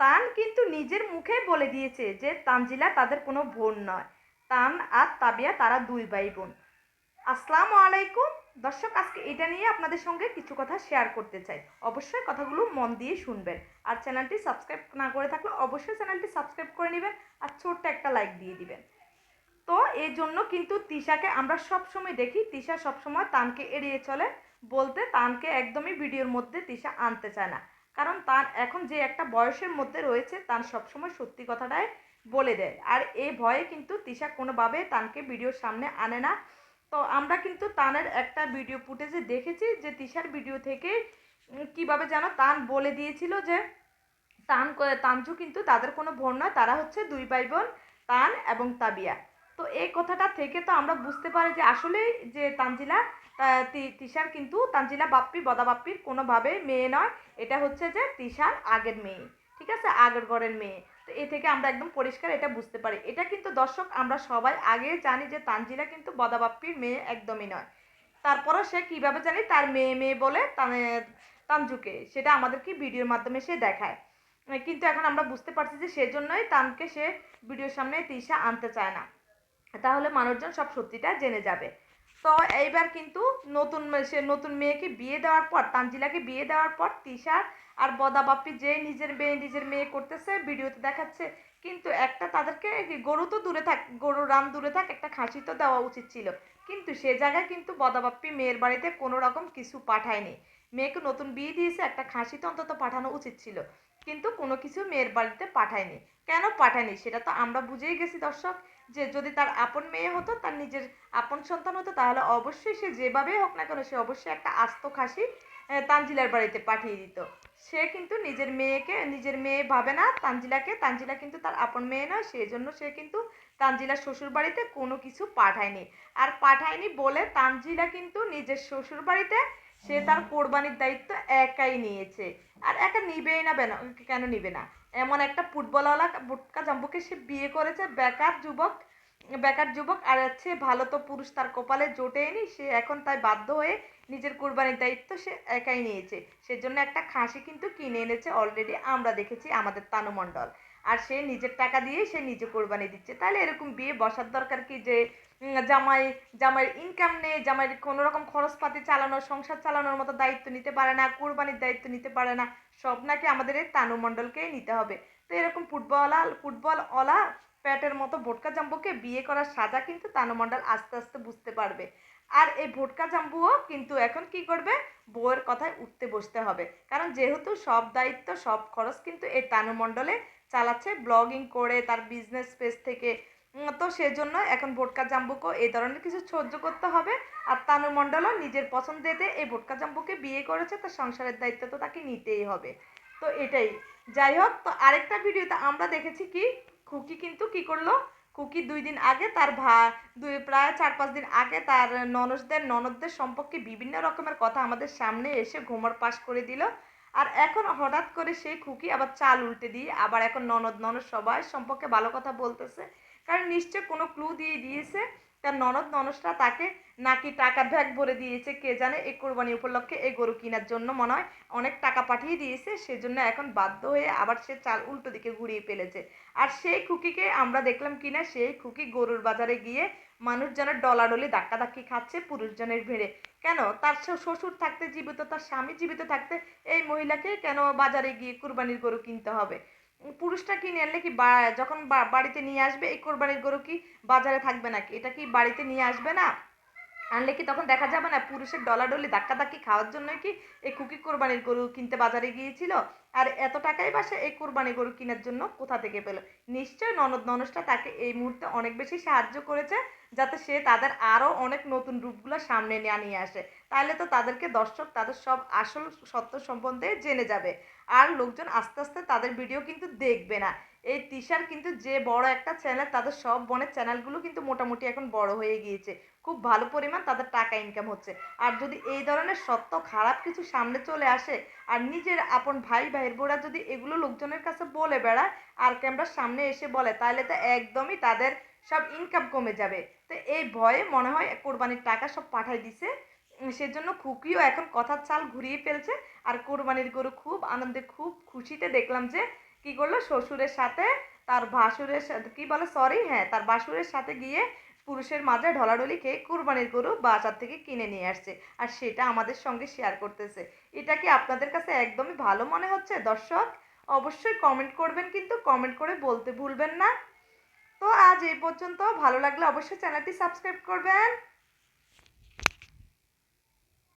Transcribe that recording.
তান কিন্তু নিজের মুখেই বলে দিয়েছে যে তানজিলা তাদের কোনো বোন নয়। তান আর তাবিয়া তারা দুই ভাই বোন। আসসালামু আলাইকুম দর্শক, আজকে এটা নিয়ে আপনাদের সঙ্গে কিছু কথা শেয়ার করতে চাই। অবশ্যই কথাগুলো মন দিয়ে শুনবেন। আর চ্যানেলটি সাবস্ক্রাইব না করে থাকলে অবশ্যই চ্যানেলটি সাবস্ক্রাইব করে নেবেন আর ছোট্ট একটা লাইক দিয়ে দিবেন। তো এই জন্য কিন্তু তিশাকে আমরা সবসময় দেখি, তিশা সবসময় তানকে এড়িয়ে চলে, বলতে তানকে একদমই ভিডিওর মধ্যে তিশা আনতে চায় না। কারণ তার এখন যে একটা বয়সের মধ্যে রয়েছে, তার সবসময় সত্যি কথাটাই বলে দেয়। আর এই ভয়ে কিন্তু তিশা কোনোভাবে তানকে ভিডিওর সামনে আনে না। তো আমরা কিন্তু তানের একটা ভিডিও ফুটেজে দেখেছি যে তিশার ভিডিও থেকে কীভাবে যেন তান বলে দিয়েছিল যে তানজু কিন্তু তাদের কোনো বোন নয়, তারা হচ্ছে দুই ভাই বোন, তান এবং তাবিয়া। তো এই কথাটা থেকে তো আমরা বুঝতে পারি যে আসলেই যে তানজিলা তিশার কিন্তু তানজিলা বাপ্পি বদা বাপ্পির কোনোভাবে মেয়ে নয়। এটা হচ্ছে যে তিশার আগের মেয়ে, ঠিক আছে, আগের ঘরের মেয়ে। তো এ থেকে আমরা একদম পরিষ্কার এটা বুঝতে পারি। এটা কিন্তু দর্শক আমরা সবাই আগে জানি যে তানজিলা কিন্তু বদা বাপ্পির মেয়ে একদমই নয়। তারপরও সে কীভাবে জানি তার মেয়ে মেয়ে বলে তানজুকে, সেটা আমাদেরকে ভিডিওর মাধ্যমে সে দেখায়। কিন্তু এখন আমরা বুঝতে পারছি যে সেজন্যই তানকে সে ভিডিওর সামনে তিশা আনতে চায় না, তাহলে মানুষজন সব সত্যিটা জেনে যাবে। তো এইবার কিন্তু নতুন মেয়েকে বিয়ে দেওয়ার পর, তানজিলাকে বিয়ে দেওয়ার পর তিশার আর বদা বাপ্পি যে নিজের মেয়ে করতেছে, ভিডিওতে দেখাচ্ছে। কিন্তু একটা তাদেরকে গরু তো দূরে থাক, গরুর রান দূরে থাক, একটা খাসি তো দেওয়া উচিত ছিল। কিন্তু সে জায়গায় কিন্তু বদা বাপ্পি মেয়ের বাড়িতে কোনো রকম কিছু পাঠায়নি। মেয়েকে নতুন বিয়ে দিয়েছে, একটা খাসি তো অন্তত পাঠানো উচিত ছিল, কিন্তু কোনো কিছু মেয়ের বাড়িতে পাঠায়নি। কেন পাঠায়নি সেটা তো আমরা বুঝেই গেছি দর্শক, যে যদি তার আপন মেয়ে হতো, তার নিজের আপন সন্তান হতো, তাহলে অবশ্যই সে যেভাবেই হোক না কেন সে অবশ্যই একটা আস্ত খাসি তানজিলার বাড়িতে পাঠিয়ে দিত। সে কিন্তু নিজের মেয়ে ভাবে না তানজিলাকে, তানজিলা কিন্তু তার আপন মেয়ে নয়, সেই জন্য সে কিন্তু তানজিলার শ্বশুর বাড়িতে কোনো কিছু পাঠায়নি। আর পাঠায়নি বলে তানজিলা কিন্তু নিজের শ্বশুর বাড়িতে সে তার কোরবানির দায়িত্ব একাই নিয়েছে। আর একা নিবেই না, কেন নিবে না? এমন একটা ফুটবলওয়ালা বুটকা জাম্বুকে সে বিয়ে করেছে, বেকার যুবক আর হচ্ছে ভালো তো পুরুষ তার কপালে জোটেনি, সে এখন তাই বাধ্য হয়ে নিজের কোরবানির দায়িত্ব সে একাই নিয়েছে। সেজন্য একটা খাসি কিন্তু কিনে এনেছে অলরেডি, আমরা দেখেছি আমাদের তানু মণ্ডল। আর সে নিজের টাকা দিয়ে সে নিজে কোরবানি দিচ্ছে। তাহলে এরকম বিয়ে বসার দরকার কি যে জামাইয়ের ইনকাম নেই, জামাইয়ের কোনো রকম খরচপাতি চালানোর, সংসার চালানোর মতো দায়িত্ব নিতে পারে না, কোরবানির দায়িত্ব নিতে পারে না, সব নাকি আমাদের এই তানু মণ্ডলকেই নিতে হবে। তো এরকম ফুটবলওয়ালা প্যাটের মতো ভোটকা জাম্বুকে বিয়ে করার সাজা কিন্তু তানু মণ্ডল আস্তে আস্তে বুঝতে পারবে। আর এই ভোটকা জাম্বুও কিন্তু এখন কি করবে, বউয়ের কথায় উঠতে বসতে হবে। কারণ যেহেতু সব দায়িত্ব সব খরচ কিন্তু এই তানু মণ্ডলে চালাচ্ছে, ব্লগিং করে তার বিজনেস পেজ থেকে। তো সেজন্য এখন ভোটকা জাম্বুকেও এই ধরনের কিছু সহ্য করতে হবে। আর তানু মণ্ডলও নিজের পছন্দেতে এই ভোটকা জাম্বুকে বিয়ে করেছে, তার সংসারের দায়িত্ব তো তাকে নিতেই হবে। তো এটাই, যাই হোক। তো আরেকটা ভিডিওতে আমরা দেখেছি কি, খুকি কিন্তু কি করলো, খুকি 2 দিন আগে তার প্রায় 4-5 দিন আগে তার ননদদের সম্পর্কে বিভিন্ন রকমের কথা আমাদের সামনে এসে ঘুমর পাশ করে দিল। আর এখন হঠাৎ করে সেই খুকি আবার চাল উল্টে দিয়ে আবার এখন ননদ সবাই সম্পর্কে ভালো কথা বলতেছে। কারণ নিশ্চয় কোনো ক্লু দিয়ে দিয়েছে, তার ননদরা তাকে নাকি টাকার ব্যাগ ভরে দিয়েছে, কে জানে, এই কোরবানি উপলক্ষে এই গরু কেনার জন্য মনে হয় অনেক টাকা পাঠিয়ে দিয়েছে। সেজন্য এখন বাধ্য হয়ে আবার সে চাল উল্টো দিকে ঘুরিয়ে ফেলেছে। আর সেই খুকিকে আমরা দেখলাম কিনা, সেই খুকি গরুর বাজারে গিয়ে মানুষজনের ডলাডলি ধাক্কাধাক্কি খাচ্ছে পুরুষজনের ভিড়ে। কেন? তার শ্বশুর থাকতে জীবিত, তার স্বামী জীবিত থাকতে এই মহিলাকে কেন বাজারে গিয়ে কুরবানির গরু কিনতে হবে? পুরুষটা কিনে আনলে কি যখন বাড়িতে নিয়ে আসবে এই কোরবানির গরু কি বাজারে থাকবে নাকি? এটা কি বাড়িতে নিয়ে আসবে না? আনলে কি তখন দেখা যাবে না পুরুষের ডলাডলি ধাক্কাধাক্কি খাওয়ার জন্যই কি এই খুকি কোরবানির গরু কিনতে বাজারে গিয়েছিল? আর এত টাকাই বা সে এই কোরবানি গরু কেনার জন্য কোথা থেকে পেল? নিশ্চয়ই ননদটা তাকে এই মুহূর্তে অনেক বেশি সাহায্য করেছে, যাতে সে তাদের আরও অনেক নতুন রূপগুলো সামনে নিয়ে আসে। তাহলে তো তাদেরকে দর্শক তাদের সব আসল সত্য সম্বন্ধে জেনে যাবে। আর লোকজন আস্তে আস্তে তাদের ভিডিও কিন্তু দেখবে না। এই তিশার কিন্তু যে বড় একটা চ্যানেল, তাদের সব বোনের চ্যানেলগুলো কিন্তু মোটামুটি এখন বড় হয়ে গিয়েছে, খুব ভালো পরিমাণ তাদের টাকা ইনকাম হচ্ছে। আর যদি এই ধরনের সত্য খারাপ কিছু সামনে চলে আসে, আর নিজের আপন ভাইয়ের বোরা যদি এগুলো লোকজনের কাছে বলে বেড়ায় আর ক্যামেরার সামনে এসে বলে, তাহলে তো একদমই তাদের সব ইনকাম কমে যাবে। তো এই ভয়ে মনে হয় কোরবানির টাকা সব পাঠাই দিছে। সেজন্য খুকিও এখন কথার চাল ঘুরিয়ে ফেলছে। আর কোরবানির গরু খুব আনন্দে খুব খুশিতে দেখলাম যে কি করলো, শ্বশুরের সাথে তার ভাসুরের সাথে কি বলে সরি, হ্যাঁ তার ভাসুরের সাথে গিয়ে পুরুষের মাঝে ঢলাঢলি খেয়ে কুরবানির গরু বাজার থেকে কিনে নিয়ে আসছে, আর সেটা আমাদের সঙ্গে শেয়ার করতেছে। এটা কি আপনাদের কাছে একদমই ভালো মনে হচ্ছে দর্শক? অবশ্যই কমেন্ট করবেন, কিন্তু কমেন্ট করে বলতে ভুলবেন না। তো আজ এই পর্যন্ত, ভালো লাগলে অবশ্যই চ্যানেলটি সাবস্ক্রাইব করবেন।